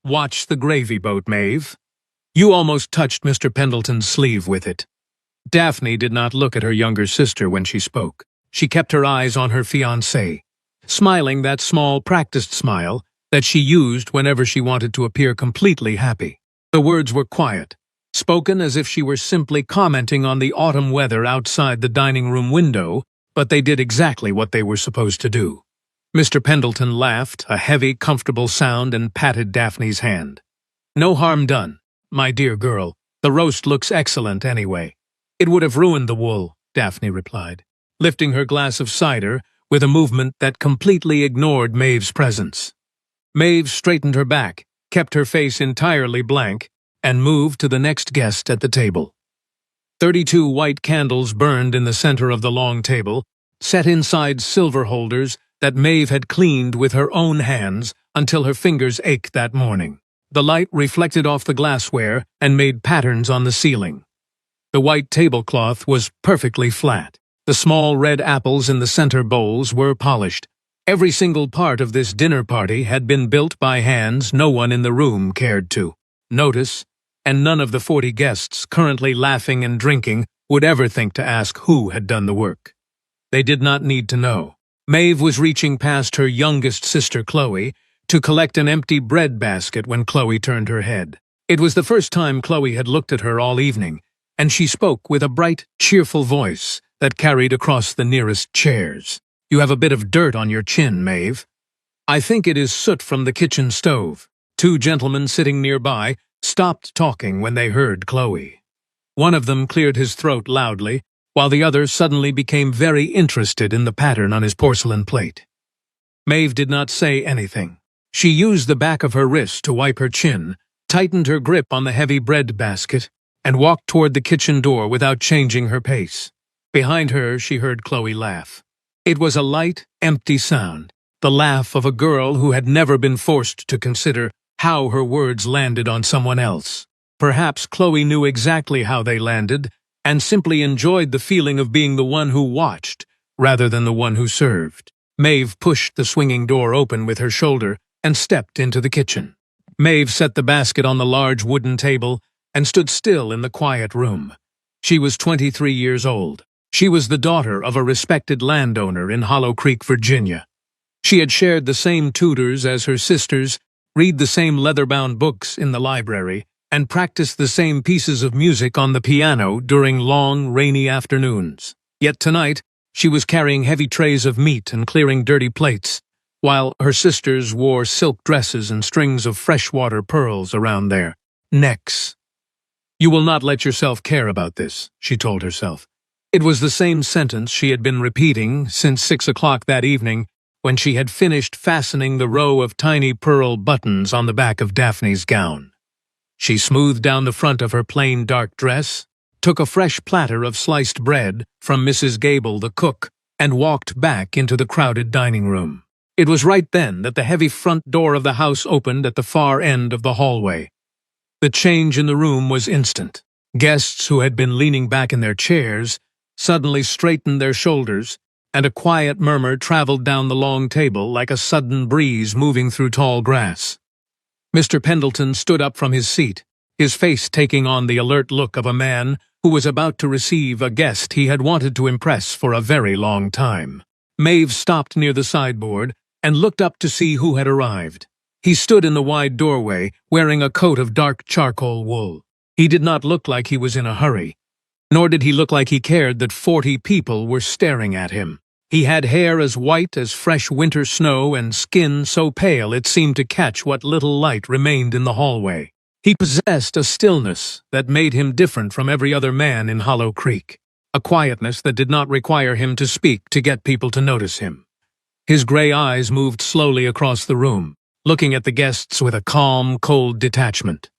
Watch the gravy boat, Maeve. You almost touched Mr. Pendleton's sleeve with it. Daphne did not look at her younger sister when she spoke. She kept her eyes on her fiancé, smiling that small, practiced smile that she used whenever she wanted to appear completely happy. The words were quiet, spoken as if she were simply commenting on the autumn weather outside the dining room window, but they did exactly what they were supposed to do. Mr. Pendleton laughed, a heavy, comfortable sound, and patted Daphne's hand. "No harm done, my dear girl. The roast looks excellent anyway." "It would have ruined the wool," Daphne replied, lifting her glass of cider with a movement that completely ignored Maeve's presence. Maeve straightened her back, kept her face entirely blank, and moved to the next guest at the table. 32 white candles burned in the center of the long table, set inside silver holders that Maeve had cleaned with her own hands until her fingers ached that morning. The light reflected off the glassware and made patterns on the ceiling. The white tablecloth was perfectly flat. The small red apples in the center bowls were polished. Every single part of this dinner party had been built by hands no one in the room cared to notice, and none of the 40 guests currently laughing and drinking would ever think to ask who had done the work. They did not need to know. Maeve was reaching past her youngest sister Chloe to collect an empty bread basket when Chloe turned her head. It was the first time Chloe had looked at her all evening, and she spoke with a bright, cheerful voice that carried across the nearest chairs. "You have a bit of dirt on your chin, Maeve." "I think it is soot from the kitchen stove." 2 gentlemen sitting nearby stopped talking when they heard Chloe. One of them cleared his throat loudly, while the other suddenly became very interested in the pattern on his porcelain plate. Maeve did not say anything. She used the back of her wrist to wipe her chin, tightened her grip on the heavy bread basket, and walked toward the kitchen door without changing her pace. Behind her, she heard Chloe laugh. It was a light, empty sound, the laugh of a girl who had never been forced to consider how her words landed on someone else. Perhaps Chloe knew exactly how they landed, and simply enjoyed the feeling of being the one who watched, rather than the one who served. Maeve pushed the swinging door open with her shoulder and stepped into the kitchen. Maeve set the basket on the large wooden table and stood still in the quiet room. She was 23 years old. She was the daughter of a respected landowner in Hollow Creek, Virginia. She had shared the same tutors as her sisters, read the same leather-bound books in the library, and practiced the same pieces of music on the piano during long, rainy afternoons. Yet tonight, she was carrying heavy trays of meat and clearing dirty plates, while her sisters wore silk dresses and strings of freshwater pearls around their necks. "You will not let yourself care about this," she told herself. It was the same sentence she had been repeating since 6 o'clock that evening when she had finished fastening the row of tiny pearl buttons on the back of Daphne's gown. She smoothed down the front of her plain dark dress, took a fresh platter of sliced bread from Mrs. Gable the cook, and walked back into the crowded dining room. It was right then that the heavy front door of the house opened at the far end of the hallway. The change in the room was instant. Guests who had been leaning back in their chairs suddenly straightened their shoulders, and a quiet murmur traveled down the long table like a sudden breeze moving through tall grass. Mr. Pendleton stood up from his seat, his face taking on the alert look of a man who was about to receive a guest he had wanted to impress for a very long time. Maeve stopped near the sideboard and looked up to see who had arrived. He stood in the wide doorway, wearing a coat of dark charcoal wool. He did not look like he was in a hurry, nor did he look like he cared that 40 people were staring at him. He had hair as white as fresh winter snow and skin so pale it seemed to catch what little light remained in the hallway. He possessed a stillness that made him different from every other man in Hollow Creek, a quietness that did not require him to speak to get people to notice him. His gray eyes moved slowly across the room, looking at the guests with a calm, cold detachment.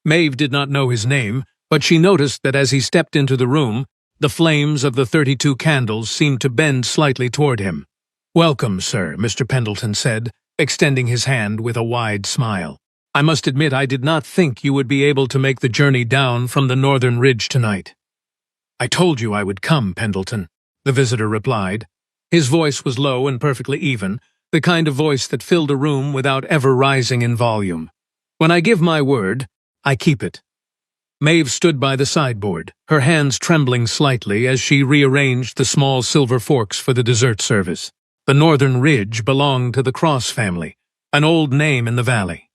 Maeve did not know his name, but she noticed that as he stepped into the room, the flames of the 32 candles seemed to bend slightly toward him. "Welcome, sir," Mr. Pendleton said, extending his hand with a wide smile. "I must admit I did not think you would be able to make the journey down from the northern ridge tonight." "I told you I would come, Pendleton," the visitor replied. His voice was low and perfectly even, the kind of voice that filled a room without ever rising in volume. When I give my word, I keep it. Maeve stood by the sideboard, her hands trembling slightly as she rearranged the small silver forks for the dessert service. The Northern Ridge belonged to the Cross family, an old name in the valley.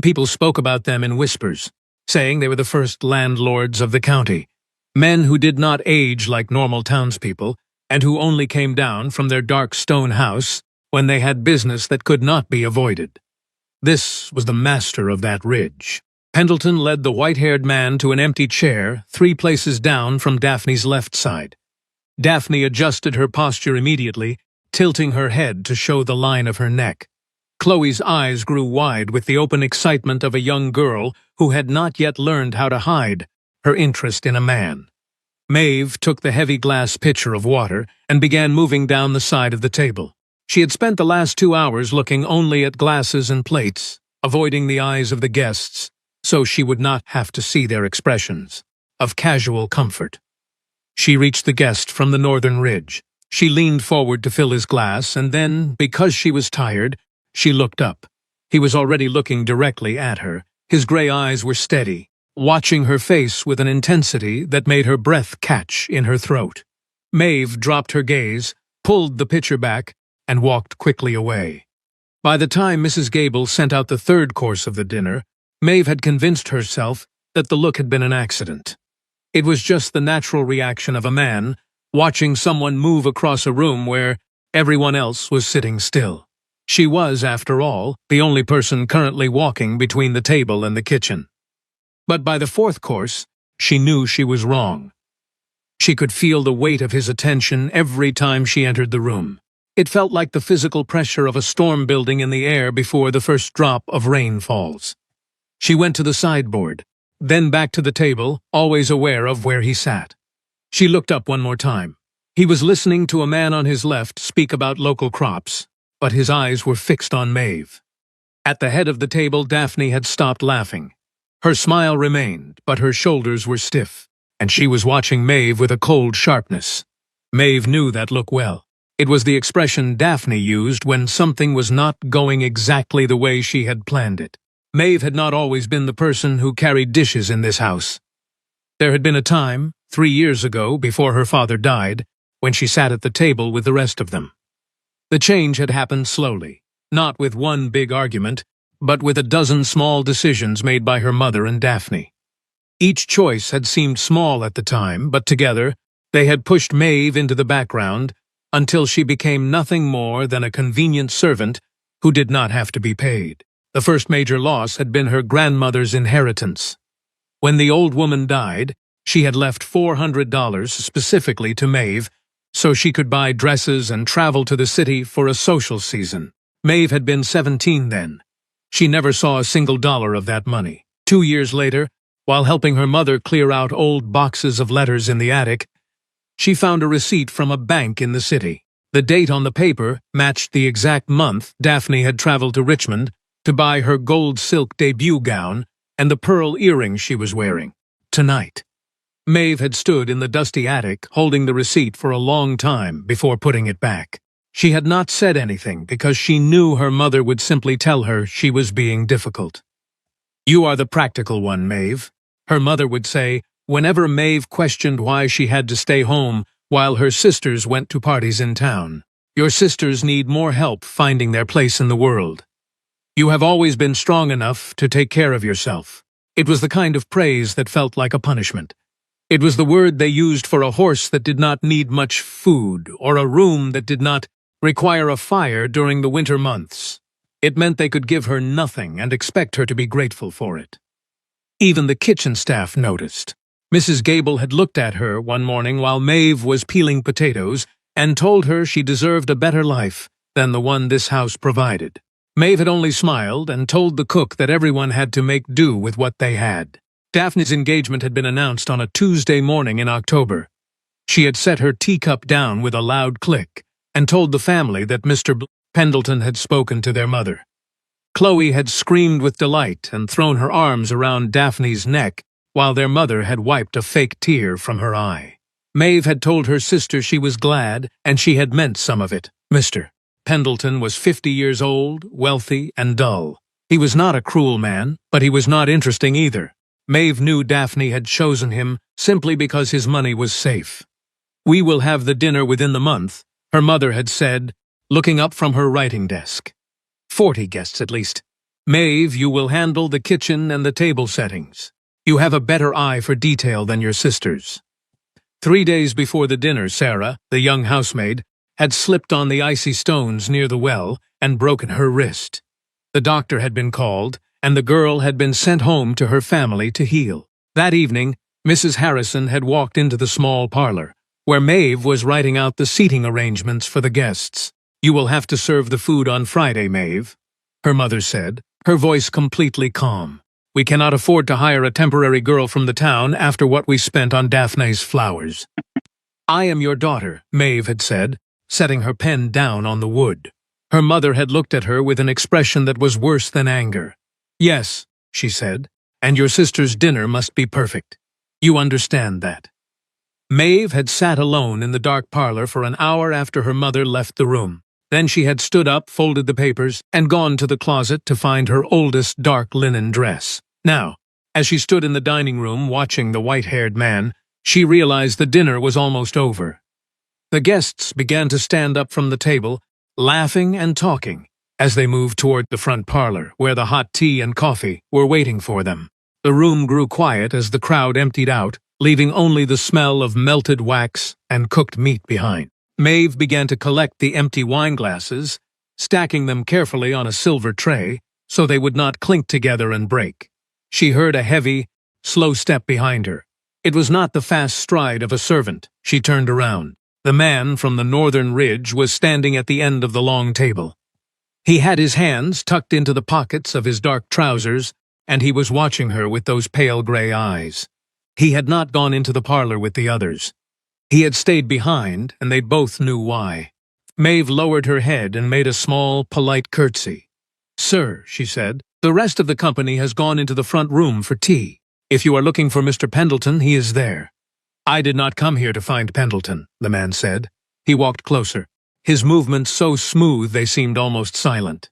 People spoke about them in whispers, saying they were the first landlords of the county, men who did not age like normal townspeople, and who only came down from their dark stone house when they had business that could not be avoided. This was the master of that ridge. Pendleton led the white-haired man to an empty chair 3 places down from Daphne's left side. Daphne adjusted her posture immediately, tilting her head to show the line of her neck. Chloe's eyes grew wide with the open excitement of a young girl who had not yet learned how to hide her interest in a man. Maeve took the heavy glass pitcher of water and began moving down the side of the table. She had spent the last 2 hours looking only at glasses and plates, avoiding the eyes of the guests, so she would not have to see their expressions of casual comfort. She reached the guest from the Northern Ridge. She leaned forward to fill his glass, and then, because she was tired, she looked up. He was already looking directly at her. His gray eyes were steady, watching her face with an intensity that made her breath catch in her throat. Maeve dropped her gaze, pulled the pitcher back, and walked quickly away. By the time Mrs. Gable sent out the 3rd course of the dinner, Maeve had convinced herself that the look had been an accident. It was just the natural reaction of a man watching someone move across a room where everyone else was sitting still. She was, after all, the only person currently walking between the table and the kitchen. But by the 4th course, she knew she was wrong. She could feel the weight of his attention every time she entered the room. It felt like the physical pressure of a storm building in the air before the first drop of rain falls. She went to the sideboard, then back to the table, always aware of where he sat. She looked up one more time. He was listening to a man on his left speak about local crops, but his eyes were fixed on Maeve. At the head of the table, Daphne had stopped laughing. Her smile remained, but her shoulders were stiff, and she was watching Maeve with a cold sharpness. Maeve knew that look well. It was the expression Daphne used when something was not going exactly the way she had planned it. Maeve had not always been the person who carried dishes in this house. There had been a time, 3 years ago, before her father died, when she sat at the table with the rest of them. The change had happened slowly, not with one big argument, but with a dozen small decisions made by her mother and Daphne. Each choice had seemed small at the time, but together they had pushed Maeve into the background until she became nothing more than a convenient servant who did not have to be paid. The first major loss had been her grandmother's inheritance. When the old woman died, she had left $400 specifically to Maeve so she could buy dresses and travel to the city for a social season. Maeve had been 17 then. She never saw a single dollar of that money. 2 years later, while helping her mother clear out old boxes of letters in the attic, she found a receipt from a bank in the city. The date on the paper matched the exact month Daphne had traveled to Richmond to buy her gold silk debut gown and the pearl earrings she was wearing tonight. Maeve had stood in the dusty attic holding the receipt for a long time before putting it back. She had not said anything because she knew her mother would simply tell her she was being difficult. "You are the practical one, Maeve," her mother would say whenever Maeve questioned why she had to stay home while her sisters went to parties in town. "Your sisters need more help finding their place in the world. You have always been strong enough to take care of yourself." It was the kind of praise that felt like a punishment. It was the word they used for a horse that did not need much food or a room that did not require a fire during the winter months. It meant they could give her nothing and expect her to be grateful for it. Even the kitchen staff noticed. Mrs. Gable had looked at her one morning while Maeve was peeling potatoes and told her she deserved a better life than the one this house provided. Maeve had only smiled and told the cook that everyone had to make do with what they had. Daphne's engagement had been announced on a Tuesday morning in October. She had set her teacup down with a loud click and told the family that Mr. Pendleton had spoken to their mother. Chloe had screamed with delight and thrown her arms around Daphne's neck while their mother had wiped a fake tear from her eye. Maeve had told her sister she was glad, and she had meant some of it. Mr. Pendleton was 50 years old, wealthy, and dull. He was not a cruel man, but he was not interesting either. Maeve knew Daphne had chosen him simply because his money was safe. "We will have the dinner within the month," her mother had said, looking up from her writing desk. 40 guests at least. "Maeve, you will handle the kitchen and the table settings. You have a better eye for detail than your sisters." 3 days before the dinner, Sarah, the young housemaid, had slipped on the icy stones near the well and broken her wrist. The doctor had been called, and the girl had been sent home to her family to heal. That evening, Mrs. Harrison had walked into the small parlor, where Maeve was writing out the seating arrangements for the guests. "You will have to serve the food on Friday, Maeve," her mother said, her voice completely calm. "We cannot afford to hire a temporary girl from the town after what we spent on Daphne's flowers." "I am your daughter," Maeve had said, setting her pen down on the wood. Her mother had looked at her with an expression that was worse than anger. "Yes," she said, "and your sister's dinner must be perfect. You understand that." Maeve had sat alone in the dark parlor for an hour after her mother left the room. Then she had stood up, folded the papers, and gone to the closet to find her oldest dark linen dress. Now, as she stood in the dining room watching the white-haired man, she realized the dinner was almost over. The guests began to stand up from the table, laughing and talking, as they moved toward the front parlor, where the hot tea and coffee were waiting for them. The room grew quiet as the crowd emptied out, leaving only the smell of melted wax and cooked meat behind. Maeve began to collect the empty wine glasses, stacking them carefully on a silver tray so they would not clink together and break. She heard a heavy, slow step behind her. It was not the fast stride of a servant. She turned around. The man from the northern ridge was standing at the end of the long table. He had his hands tucked into the pockets of his dark trousers, and he was watching her with those pale gray eyes. He had not gone into the parlor with the others. He had stayed behind, and they both knew why. Maeve lowered her head and made a small, polite curtsy. "Sir," she said, "the rest of the company has gone into the front room for tea. If you are looking for Mr. Pendleton, he is there." "I did not come here to find Pendleton," the man said. He walked closer, his movements so smooth they seemed almost silent.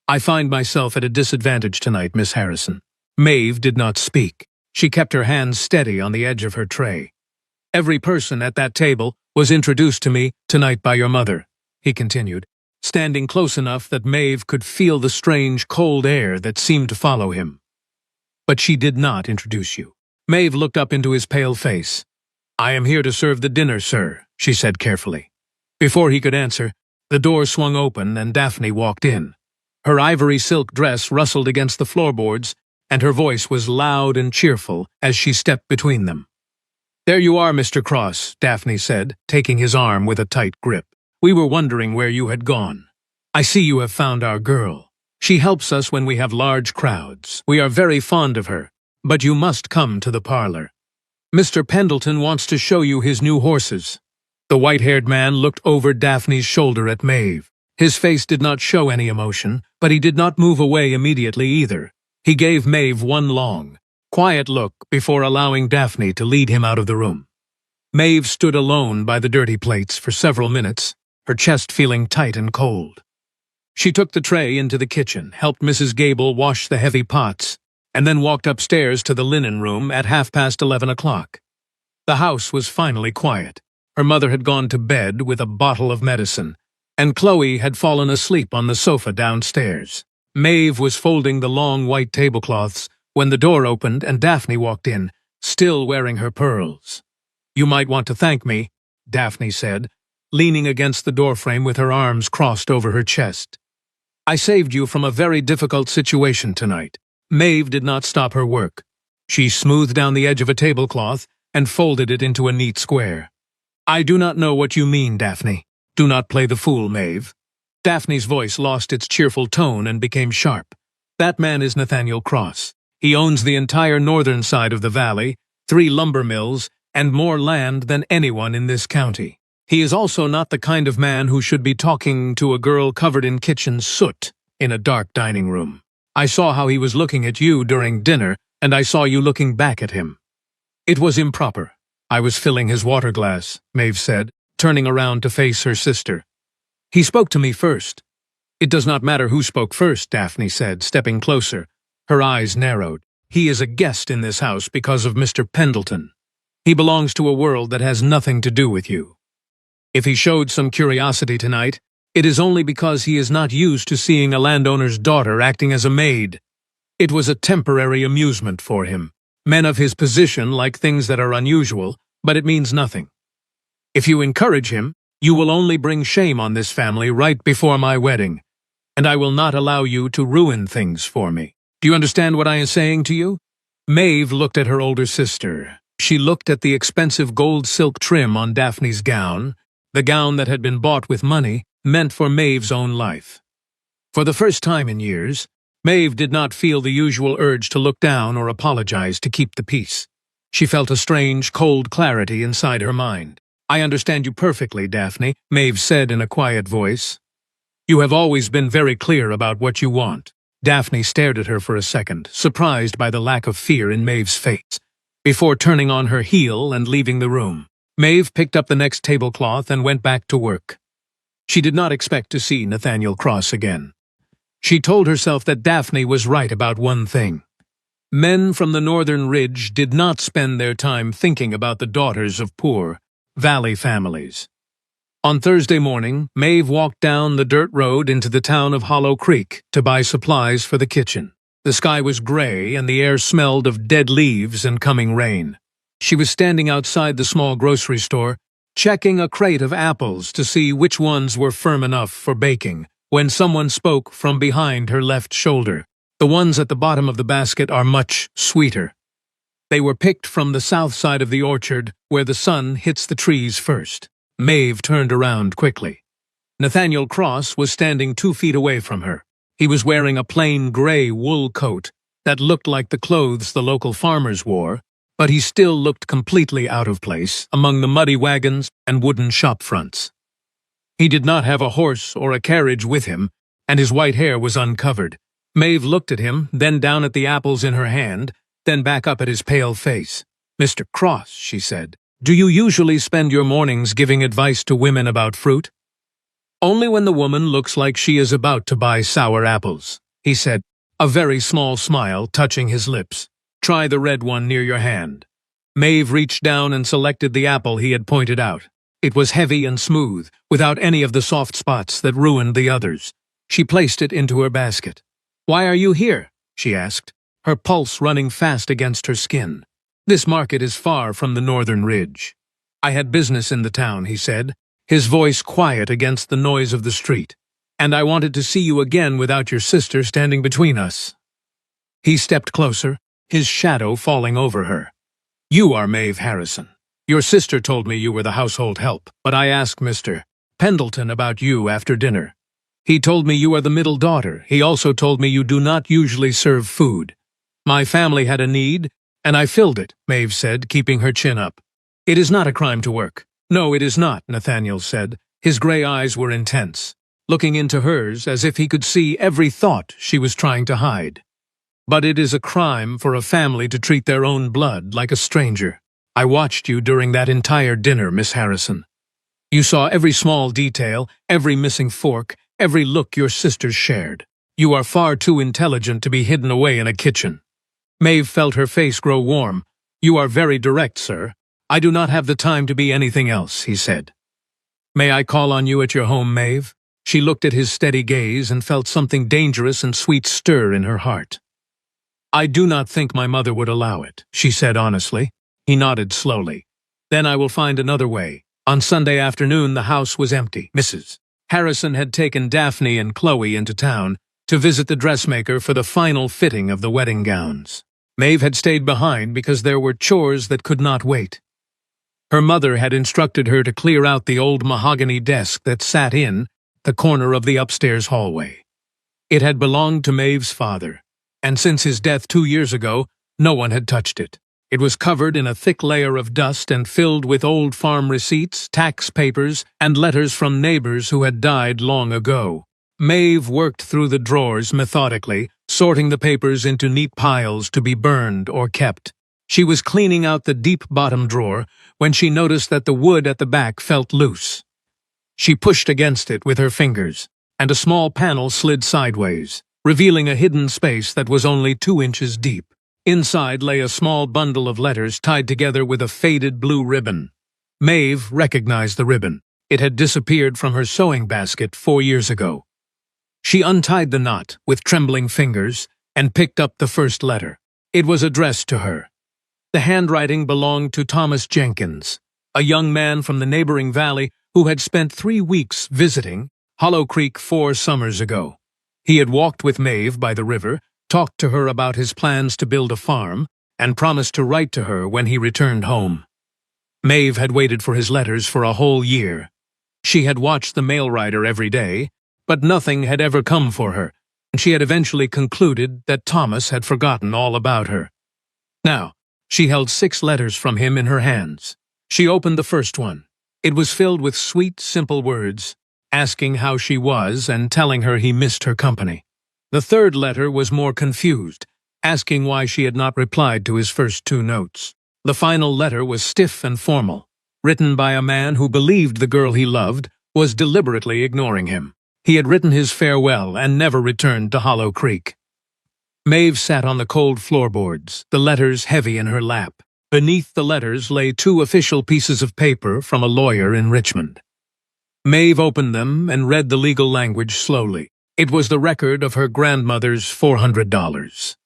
"I find myself at a disadvantage tonight, Miss Harrison." Maeve did not speak. She kept her hands steady on the edge of her tray. "Every person at that table was introduced to me tonight by your mother," he continued, standing close enough that Maeve could feel the strange, cold air that seemed to follow him. "But she did not introduce you." Maeve looked up into his pale face. "I am here to serve the dinner, sir," she said carefully. Before he could answer, the door swung open and Daphne walked in. Her ivory silk dress rustled against the floorboards, and her voice was loud and cheerful as she stepped between them. "There you are, Mr. Cross," Daphne said, taking his arm with a tight grip. "We were wondering where you had gone. I see you have found our girl. She helps us when we have large crowds. We are very fond of her, but you must come to the parlor. Mr. Pendleton wants to show you his new horses." The white-haired man looked over Daphne's shoulder at Maeve. His face did not show any emotion, but he did not move away immediately either. He gave Maeve one long, quiet look before allowing Daphne to lead him out of the room. Maeve stood alone by the dirty plates for several minutes, her chest feeling tight and cold. She took the tray into the kitchen, helped Mrs. Gable wash the heavy pots, and then walked upstairs to the linen room at 11:30. The house was finally quiet. Her mother had gone to bed with a bottle of medicine, and Chloe had fallen asleep on the sofa downstairs. Maeve was folding the long white tablecloths when the door opened and Daphne walked in, still wearing her pearls. "You might want to thank me," Daphne said, leaning against the doorframe with her arms crossed over her chest. "I saved you from a very difficult situation tonight." Maeve did not stop her work. She smoothed down the edge of a tablecloth and folded it into a neat square. "I do not know what you mean, Daphne. Do not play the fool, Maeve." Daphne's voice lost its cheerful tone and became sharp. "That man is Nathaniel Cross. He owns the entire northern side of the valley, 3 lumber mills, and more land than anyone in this county. He is also not the kind of man who should be talking to a girl covered in kitchen soot in a dark dining room. I saw how he was looking at you during dinner, and I saw you looking back at him. It was improper. I was filling his water glass," Maeve said, turning around to face her sister. "He spoke to me first. It does not matter who spoke first, Daphne said, stepping closer. Her eyes narrowed. He is a guest in this house because of Mr. Pendleton. He belongs to a world that has nothing to do with you. If he showed some curiosity tonight, it is only because he is not used to seeing a landowner's daughter acting as a maid. It was a temporary amusement for him. Men of his position like things that are unusual, but it means nothing. If you encourage him, you will only bring shame on this family right before my wedding, and I will not allow you to ruin things for me. Do you understand what I am saying to you? Maeve looked at her older sister. She looked at the expensive gold silk trim on Daphne's gown, the gown that had been bought with money, meant for Maeve's own life. For the first time in years, Maeve did not feel the usual urge to look down or apologize to keep the peace. She felt a strange, cold clarity inside her mind. I understand you perfectly, Daphne, Maeve said in a quiet voice. You have always been very clear about what you want. Daphne stared at her for a second, surprised by the lack of fear in Maeve's face, before turning on her heel and leaving the room. Maeve picked up the next tablecloth and went back to work. She did not expect to see Nathaniel Cross again. She told herself that Daphne was right about one thing. Men from the northern ridge did not spend their time thinking about the daughters of poor, valley families. On Thursday morning, Maeve walked down the dirt road into the town of Hollow Creek to buy supplies for the kitchen. The sky was gray and the air smelled of dead leaves and coming rain. She was standing outside the small grocery store, checking a crate of apples to see which ones were firm enough for baking, when someone spoke from behind her left shoulder. The ones at the bottom of the basket are much sweeter. They were picked from the south side of the orchard, where the sun hits the trees first. Maeve turned around quickly. Nathaniel Cross was standing 2 feet away from her. He was wearing a plain gray wool coat that looked like the clothes the local farmers wore, but he still looked completely out of place among the muddy wagons and wooden shop fronts. He did not have a horse or a carriage with him, and his white hair was uncovered. Maeve looked at him, then down at the apples in her hand, then back up at his pale face. "Mr. Cross," she said, "do you usually spend your mornings giving advice to women about fruit?" "Only when the woman looks like she is about to buy sour apples," he said, a very small smile touching his lips. "Try the red one near your hand." Maeve reached down and selected the apple he had pointed out. It was heavy and smooth, without any of the soft spots that ruined the others. She placed it into her basket. "Why are you here?" she asked, her pulse running fast against her skin. "This market is far from the northern ridge." "I had business in the town," he said, his voice quiet against the noise of the street. "And I wanted to see you again without your sister standing between us." He stepped closer, his shadow falling over her. "You are Maeve Harrison. Your sister told me you were the household help, but I asked Mr. Pendleton about you after dinner. He told me you are the middle daughter. He also told me you do not usually serve food. My family had a need, and I filled it," Maeve said, keeping her chin up. "It is not a crime to work." "No, it is not," Nathaniel said. His gray eyes were intense, looking into hers as if he could see every thought she was trying to hide. "But it is a crime for a family to treat their own blood like a stranger. I watched you during that entire dinner, Miss Harrison. You saw every small detail, every missing fork, every look your sisters shared. You are far too intelligent to be hidden away in a kitchen." Maeve felt her face grow warm. "You are very direct, sir. I do not have the time to be anything else," he said. "May I call on you at your home, Maeve?" She looked at his steady gaze and felt something dangerous and sweet stir in her heart. "I do not think my mother would allow it," she said honestly. He nodded slowly. "Then I will find another way." On Sunday afternoon the house was empty. Mrs. Harrison had taken Daphne and Chloe into town to visit the dressmaker for the final fitting of the wedding gowns. Maeve had stayed behind because there were chores that could not wait. Her mother had instructed her to clear out the old mahogany desk that sat in the corner of the upstairs hallway. It had belonged to Maeve's father, and since his death 2 years ago, no one had touched it. It was covered in a thick layer of dust and filled with old farm receipts, tax papers, and letters from neighbors who had died long ago. Maeve worked through the drawers methodically, sorting the papers into neat piles to be burned or kept. She was cleaning out the deep bottom drawer when she noticed that the wood at the back felt loose. She pushed against it with her fingers. and a small panel slid sideways, revealing a hidden space that was only 2 inches deep. Inside lay a small bundle of letters tied together with a faded blue ribbon. Maeve recognized the ribbon. It had disappeared from her sewing basket 4 years ago. She untied the knot with trembling fingers and picked up the first letter. It was addressed to her. The handwriting belonged to Thomas Jenkins, a young man from the neighboring valley who had spent 3 weeks visiting Hollow Creek 4 summers ago. He had walked with Maeve by the river, talked to her about his plans to build a farm, and promised to write to her when he returned home. Maeve had waited for his letters for a whole year. She had watched the mail rider every day, but nothing had ever come for her, and she had eventually concluded that Thomas had forgotten all about her. Now, she held 6 letters from him in her hands. She opened the first one. It was filled with sweet, simple words, asking how she was and telling her he missed her company. The third letter was more confused, asking why she had not replied to his first 2 notes. The final letter was stiff and formal, written by a man who believed the girl he loved was deliberately ignoring him. He had written his farewell and never returned to Hollow Creek. Maeve sat on the cold floorboards, the letters heavy in her lap. Beneath the letters lay 2 official pieces of paper from a lawyer in Richmond. Maeve opened them and read the legal language slowly. It was the record of her grandmother's $400.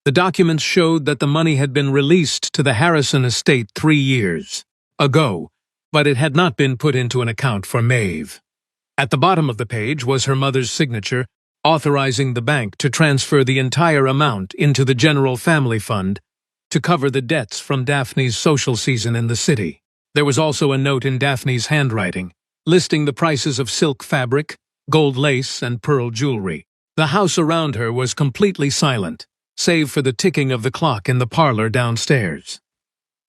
The documents showed that the money had been released to the Harrison estate 3 years ago, but it had not been put into an account for Maeve. At the bottom of the page was her mother's signature, authorizing the bank to transfer the entire amount into the general family fund to cover the debts from Daphne's social season in the city. There was also a note in Daphne's handwriting, listing the prices of silk fabric, gold lace, and pearl jewelry. The house around her was completely silent, save for the ticking of the clock in the parlor downstairs.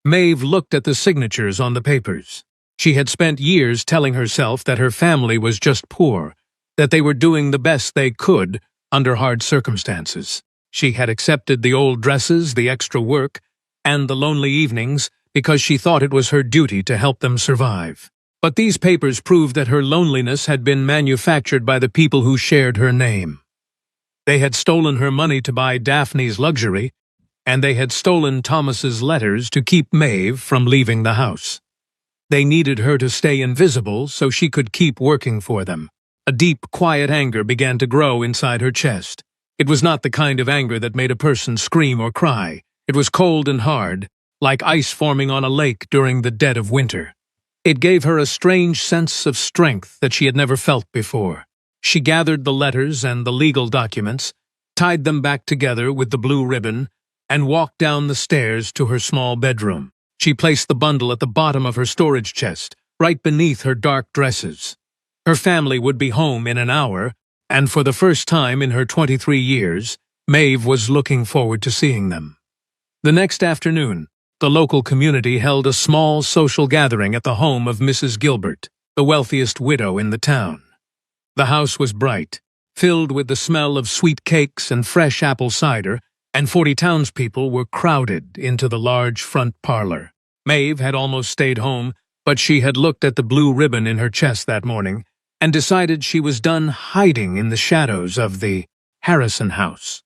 Maeve looked at the signatures on the papers. She had spent years telling herself that her family was just poor, that they were doing the best they could under hard circumstances. She had accepted the old dresses, the extra work, and the lonely evenings because she thought it was her duty to help them survive. But these papers proved that her loneliness had been manufactured by the people who shared her name. They had stolen her money to buy Daphne's luxury, and they had stolen Thomas's letters to keep Maeve from leaving the house. They needed her to stay invisible so she could keep working for them. A deep, quiet anger began to grow inside her chest. It was not the kind of anger that made a person scream or cry. It was cold and hard, like ice forming on a lake during the dead of winter. It gave her a strange sense of strength that she had never felt before. She gathered the letters and the legal documents, tied them back together with the blue ribbon, and walked down the stairs to her small bedroom. She placed the bundle at the bottom of her storage chest, right beneath her dark dresses. Her family would be home in an hour, and for the first time in her 23 years, Maeve was looking forward to seeing them. The next afternoon, the local community held a small social gathering at the home of Mrs. Gilbert, the wealthiest widow in the town. The house was bright, filled with the smell of sweet cakes and fresh apple cider, and 40 townspeople were crowded into the large front parlor. Maeve had almost stayed home, but she had looked at the blue ribbon in her chest that morning and decided she was done hiding in the shadows of the Harrison house.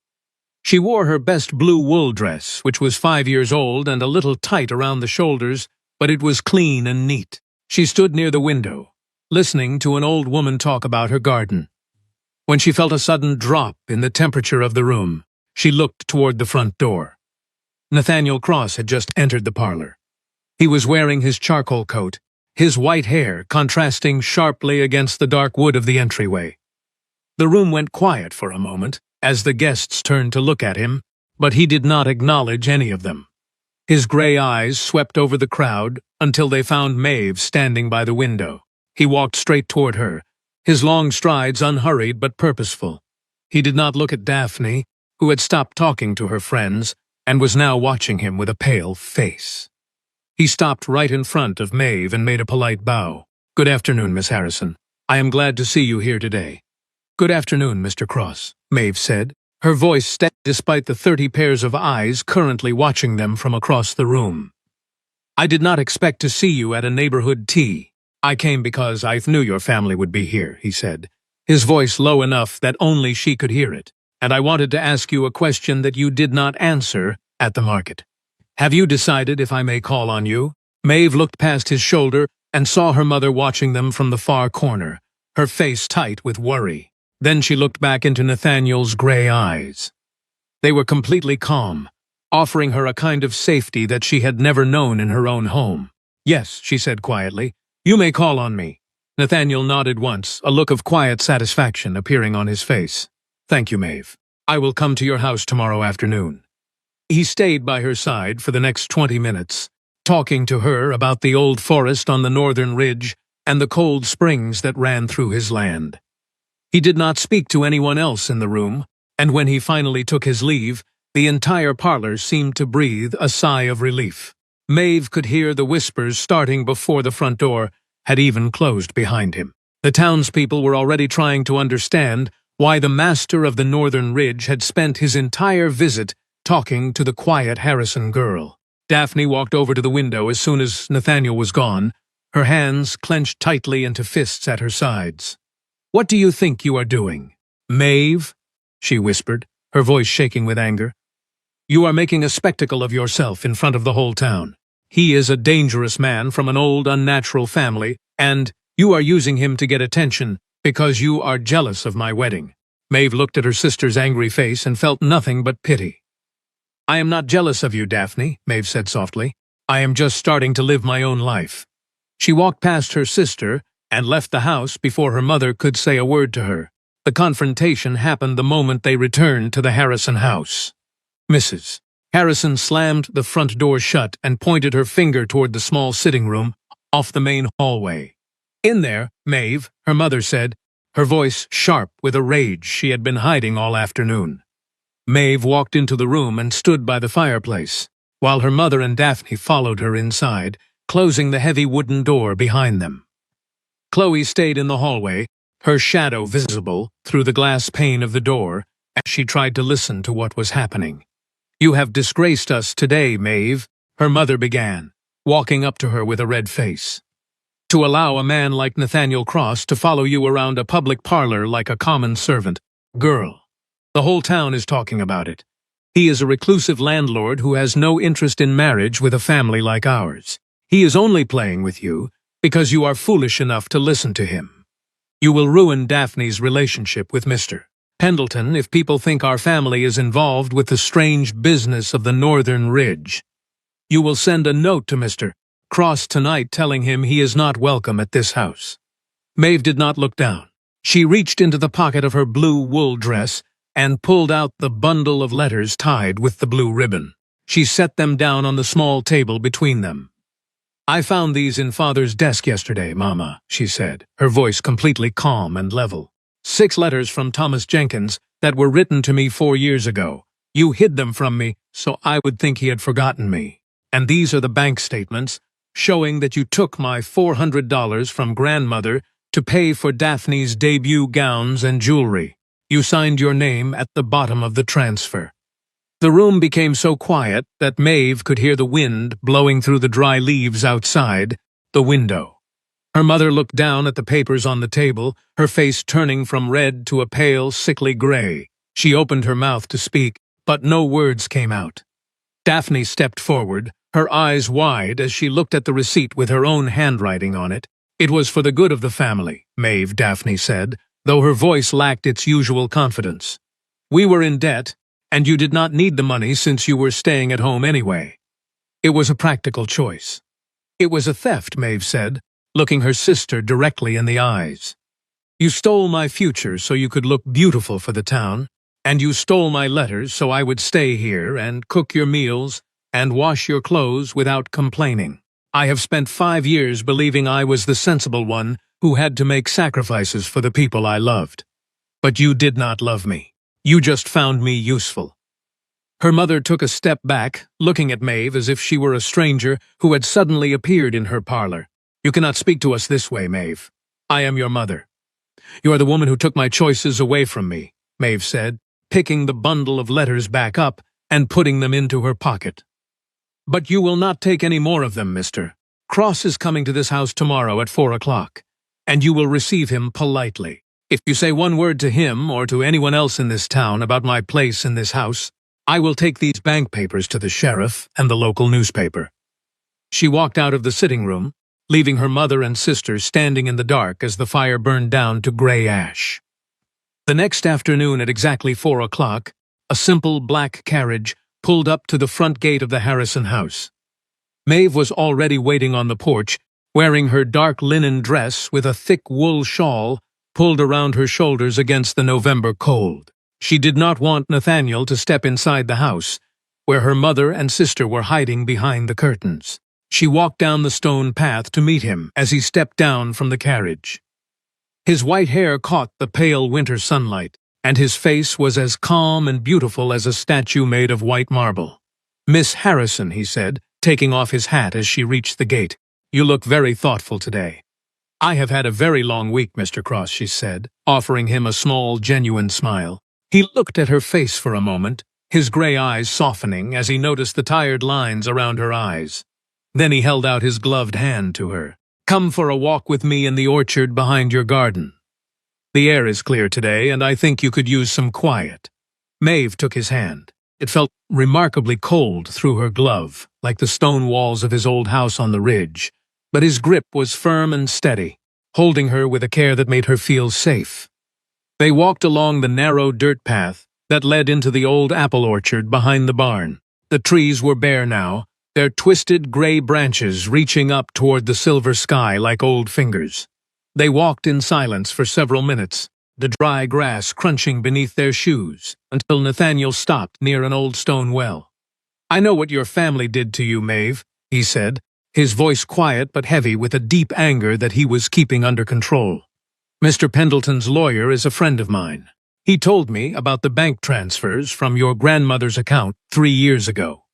She wore her best blue wool dress, which was 5 years old and a little tight around the shoulders, but it was clean and neat. She stood near the window, listening to an old woman talk about her garden. When she felt a sudden drop in the temperature of the room, she looked toward the front door. Nathaniel Cross had just entered the parlor. He was wearing his charcoal coat, his white hair contrasting sharply against the dark wood of the entryway. The room went quiet for a moment as the guests turned to look at him, but he did not acknowledge any of them. His gray eyes swept over the crowd until they found Maeve standing by the window. He walked straight toward her, his long strides unhurried but purposeful. He did not look at Daphne, who had stopped talking to her friends and was now watching him with a pale face. He stopped right in front of Maeve and made a polite bow. "Good afternoon, Miss Harrison. I am glad to see you here today." "Good afternoon, Mr. Cross," Maeve said, her voice steady despite the 30 pairs of eyes currently watching them from across the room. "I did not expect to see you at a neighborhood tea. I came because I knew your family would be here," he said, his voice low enough that only she could hear it. "And I wanted to ask you a question that you did not answer at the market. Have you decided if I may call on you?" Maeve looked past his shoulder and saw her mother watching them from the far corner, her face tight with worry. Then she looked back into Nathaniel's gray eyes. They were completely calm, offering her a kind of safety that she had never known in her own home. "Yes," she said quietly, "you may call on me." Nathaniel nodded once, a look of quiet satisfaction appearing on his face. "Thank you, Maeve. I will come to your house tomorrow afternoon." He stayed by her side for the next 20 minutes, talking to her about the old forest on the northern ridge and the cold springs that ran through his land. He did not speak to anyone else in the room, and when he finally took his leave, the entire parlor seemed to breathe a sigh of relief. Maeve could hear the whispers starting before the front door had even closed behind him. The townspeople were already trying to understand why the master of the northern ridge had spent his entire visit talking to the quiet Harrison girl. Daphne walked over to the window as soon as Nathaniel was gone, her hands clenched tightly into fists at her sides. "What do you think you are doing?" "Maeve," she whispered, her voice shaking with anger. "You are making a spectacle of yourself in front of the whole town. He is a dangerous man from an old, unnatural family, and you are using him to get attention because you are jealous of my wedding." Maeve looked at her sister's angry face and felt nothing but pity. "I am not jealous of you, Daphne," Maeve said softly. "I am just starting to live my own life." She walked past her sister and left the house before her mother could say a word to her. The confrontation happened the moment they returned to the Harrison house. "Mrs. Harrison slammed the front door shut and pointed her finger toward the small sitting room off the main hallway. "In there, Maeve," her mother said, her voice sharp with a rage she had been hiding all afternoon. Maeve walked into the room and stood by the fireplace, while her mother and Daphne followed her inside, closing the heavy wooden door behind them. Chloe stayed in the hallway, her shadow visible through the glass pane of the door, as she tried to listen to what was happening. "You have disgraced us today, Maeve," her mother began, walking up to her with a red face. "To allow a man like Nathaniel Cross to follow you around a public parlor like a common servant. Girl, the whole town is talking about it. He is a reclusive landlord who has no interest in marriage with a family like ours. He is only playing with you because you are foolish enough to listen to him. You will ruin Daphne's relationship with Mr. Pendleton if people think our family is involved with the strange business of the Northern Ridge. You will send a note to Mr. Cross tonight telling him he is not welcome at this house." Maeve did not look down. She reached into the pocket of her blue wool dress and pulled out the bundle of letters tied with the blue ribbon. She set them down on the small table between them. "I found these in Father's desk yesterday, Mama," she said, her voice completely calm and level. 6 letters from Thomas Jenkins that were written to me 4 years ago. You hid them from me so I would think he had forgotten me. And these are the bank statements showing that you took my $400 from grandmother to pay for Daphne's debut gowns and jewelry. You signed your name at the bottom of the transfer." The room became so quiet that Maeve could hear the wind blowing through the dry leaves outside the window. Her mother looked down at the papers on the table, her face turning from red to a pale, sickly gray. She opened her mouth to speak, but no words came out. Daphne stepped forward, her eyes wide as she looked at the receipt with her own handwriting on it. "It was for the good of the family, Maeve," Daphne said, though her voice lacked its usual confidence. "We were in debt, and you did not need the money since you were staying at home anyway. It was a practical choice." "It was a theft," Maeve said, looking her sister directly in the eyes. "You stole my future so you could look beautiful for the town, and you stole my letters so I would stay here and cook your meals and wash your clothes without complaining. I have spent 5 years believing I was the sensible one who had to make sacrifices for the people I loved. But you did not love me. You just found me useful." Her mother took a step back, looking at Maeve as if she were a stranger who had suddenly appeared in her parlor. "You cannot speak to us this way, Maeve. I am your mother. You are the woman who took my choices away from me," Maeve said, picking the bundle of letters back up and putting them into her pocket. "But you will not take any more of them, Mr. Cross is coming to this house tomorrow at 4 o'clock, and you will receive him politely. If you say one word to him or to anyone else in this town about my place in this house, I will take these bank papers to the sheriff and the local newspaper." She walked out of the sitting room, leaving her mother and sister standing in the dark as the fire burned down to gray ash. The next afternoon at exactly 4 o'clock, a simple black carriage pulled up to the front gate of the Harrison house. Maeve was already waiting on the porch, wearing her dark linen dress with a thick wool shawl pulled around her shoulders against the November cold. She did not want Nathaniel to step inside the house, where her mother and sister were hiding behind the curtains. She walked down the stone path to meet him as he stepped down from the carriage. His white hair caught the pale winter sunlight, and his face was as calm and beautiful as a statue made of white marble. "Miss Harrison," he said, taking off his hat as she reached the gate, "you look very thoughtful today." "I have had a very long week, Mr. Cross," she said, offering him a small, genuine smile. He looked at her face for a moment, his gray eyes softening as he noticed the tired lines around her eyes. Then he held out his gloved hand to her. "Come for a walk with me in the orchard behind your garden. The air is clear today, and I think you could use some quiet." Maeve took his hand. It felt remarkably cold through her glove, like the stone walls of his old house on the ridge, but his grip was firm and steady, holding her with a care that made her feel safe. They walked along the narrow dirt path that led into the old apple orchard behind the barn. The trees were bare now, their twisted gray branches reaching up toward the silver sky like old fingers. They walked in silence for several minutes, the dry grass crunching beneath their shoes, until Nathaniel stopped near an old stone well. "I know what your family did to you, Maeve," he said, his voice quiet but heavy with a deep anger that he was keeping under control. "Mr. Pendleton's lawyer is a friend of mine. He told me about the bank transfers from your grandmother's account 3 years ago."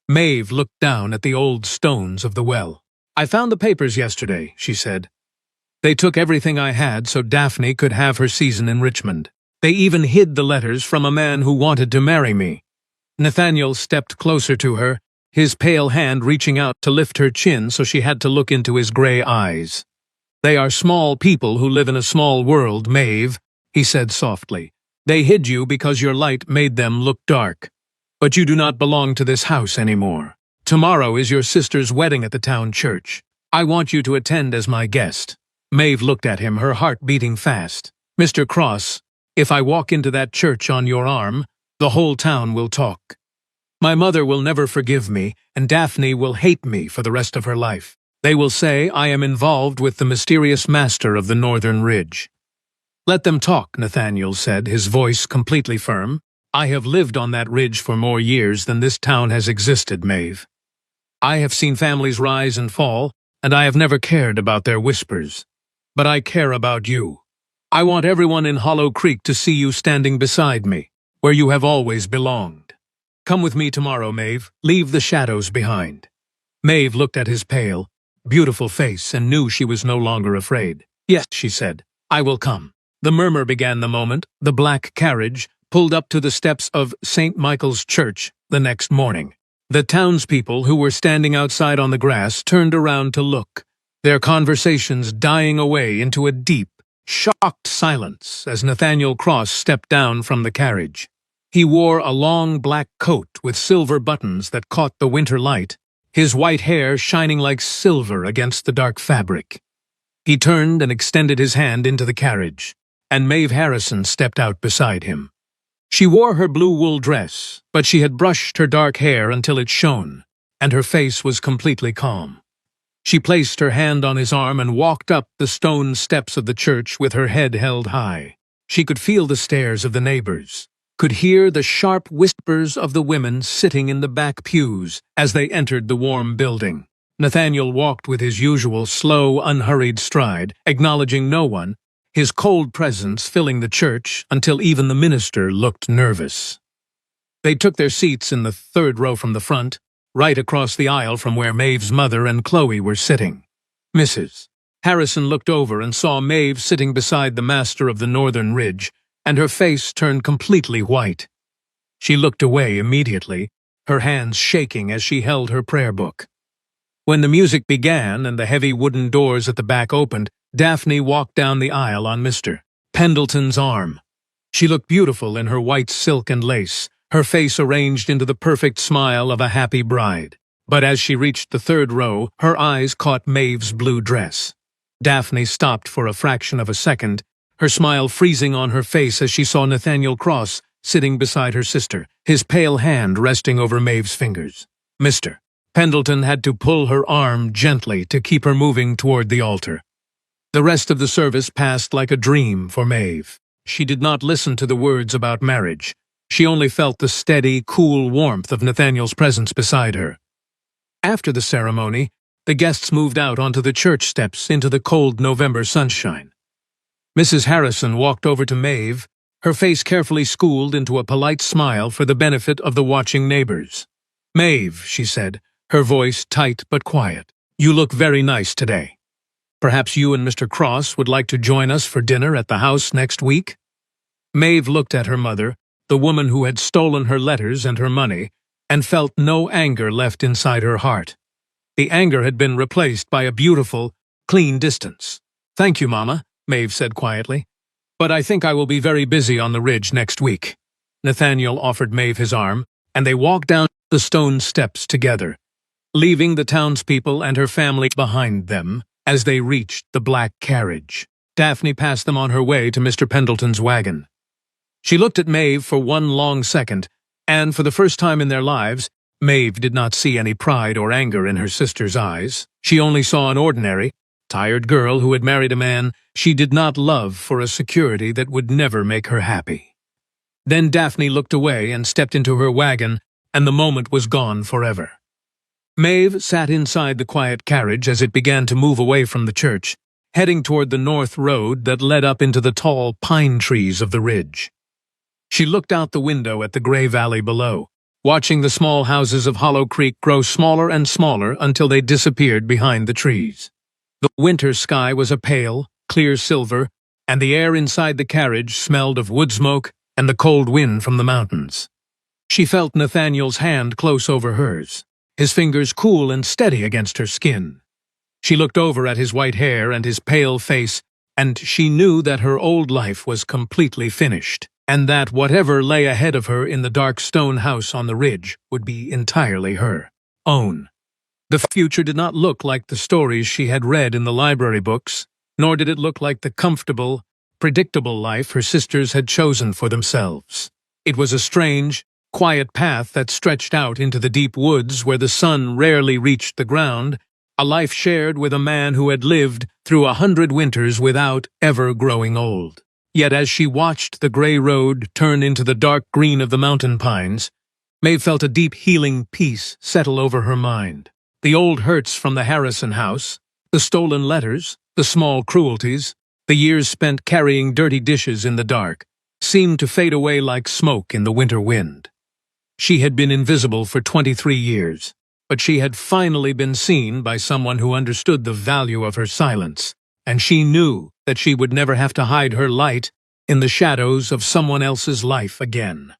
Maeve looked down at the old stones of the well. "I found the papers yesterday," she said. "They took everything I had so Daphne could have her season in Richmond. They even hid the letters from a man who wanted to marry me." Nathaniel stepped closer to her, his pale hand reaching out to lift her chin so she had to look into his gray eyes. "They are small people who live in a small world, Maeve," he said softly. "They hid you because your light made them look dark. But you do not belong to this house anymore. Tomorrow is your sister's wedding at the town church. I want you to attend as my guest." Maeve looked at him, her heart beating fast. "Mr. Cross, if I walk into that church on your arm, the whole town will talk. My mother will never forgive me, and Daphne will hate me for the rest of her life. They will say I am involved with the mysterious master of the northern ridge." "Let them talk," Nathaniel said, his voice completely firm. "I have lived on that ridge for more years than this town has existed, Maeve. I have seen families rise and fall, and I have never cared about their whispers. But I care about you. I want everyone in Hollow Creek to see you standing beside me, where you have always belonged. Come with me tomorrow, Maeve. Leave the shadows behind." Maeve looked at his pale, beautiful face and knew she was no longer afraid. "Yes," she said, "I will come." The murmur began the moment the black carriage pulled up to the steps of St. Michael's Church the next morning. The townspeople who were standing outside on the grass turned around to look, their conversations dying away into a deep, shocked silence as Nathaniel Cross stepped down from the carriage. He wore a long black coat with silver buttons that caught the winter light, his white hair shining like silver against the dark fabric. He turned and extended his hand into the carriage, and Maeve Harrison stepped out beside him. She wore her blue wool dress, but she had brushed her dark hair until it shone, and her face was completely calm. She placed her hand on his arm and walked up the stone steps of the church with her head held high. She could feel the stares of the neighbors, could hear the sharp whispers of the women sitting in the back pews as they entered the warm building. Nathaniel walked with his usual slow, unhurried stride, acknowledging no one, his cold presence filling the church until even the minister looked nervous. They took their seats in the third row from the front, right across the aisle from where Maeve's mother and Chloe were sitting. Mrs. Harrison looked over and saw Maeve sitting beside the master of the northern ridge, and her face turned completely white. She looked away immediately, her hands shaking as she held her prayer book. When the music began and the heavy wooden doors at the back opened, Daphne walked down the aisle on Mr. Pendleton's arm. She looked beautiful in her white silk and lace, her face arranged into the perfect smile of a happy bride. But as she reached the third row, her eyes caught Maeve's blue dress. Daphne stopped for a fraction of a second, her smile freezing on her face as she saw Nathaniel Cross sitting beside her sister, his pale hand resting over Maeve's fingers. Mr. Pendleton had to pull her arm gently to keep her moving toward the altar. The rest of the service passed like a dream for Maeve. She did not listen to the words about marriage. She only felt the steady, cool warmth of Nathaniel's presence beside her. After the ceremony, the guests moved out onto the church steps into the cold November sunshine. Mrs. Harrison walked over to Maeve, her face carefully schooled into a polite smile for the benefit of the watching neighbors. "Maeve," she said, her voice tight but quiet, "you look very nice today. Perhaps you and Mr. Cross would like to join us for dinner at the house next week?" Maeve looked at her mother, the woman who had stolen her letters and her money, and felt no anger left inside her heart. The anger had been replaced by a beautiful, clean distance. "Thank you, Mama," Maeve said quietly, "but I think I will be very busy on the ridge next week." Nathaniel offered Maeve his arm, and they walked down the stone steps together, leaving the townspeople and her family behind them as they reached the black carriage. Daphne passed them on her way to Mr. Pendleton's wagon. She looked at Maeve for one long second, and for the first time in their lives, Maeve did not see any pride or anger in her sister's eyes. She only saw an ordinary, tired girl who had married a man she did not love for a security that would never make her happy. Then Daphne looked away and stepped into her wagon, and the moment was gone forever. Maeve sat inside the quiet carriage as it began to move away from the church, heading toward the north road that led up into the tall pine trees of the ridge. She looked out the window at the gray valley below, watching the small houses of Hollow Creek grow smaller and smaller until they disappeared behind the trees. The winter sky was a pale, clear silver, and the air inside the carriage smelled of wood smoke and the cold wind from the mountains. She felt Nathaniel's hand close over hers, his fingers cool and steady against her skin. She looked over at his white hair and his pale face, and she knew that her old life was completely finished, and that whatever lay ahead of her in the dark stone house on the ridge would be entirely her own. The future did not look like the stories she had read in the library books, nor did it look like the comfortable, predictable life her sisters had chosen for themselves. It was a strange, quiet path that stretched out into the deep woods where the sun rarely reached the ground, a life shared with a man who had lived through 100 winters without ever growing old. Yet as she watched the gray road turn into the dark green of the mountain pines, Maeve felt a deep healing peace settle over her mind. The old hurts from the Harrison house, the stolen letters, the small cruelties, the years spent carrying dirty dishes in the dark, seemed to fade away like smoke in the winter wind. She had been invisible for 23 years, but she had finally been seen by someone who understood the value of her silence, and she knew that she would never have to hide her light in the shadows of someone else's life again.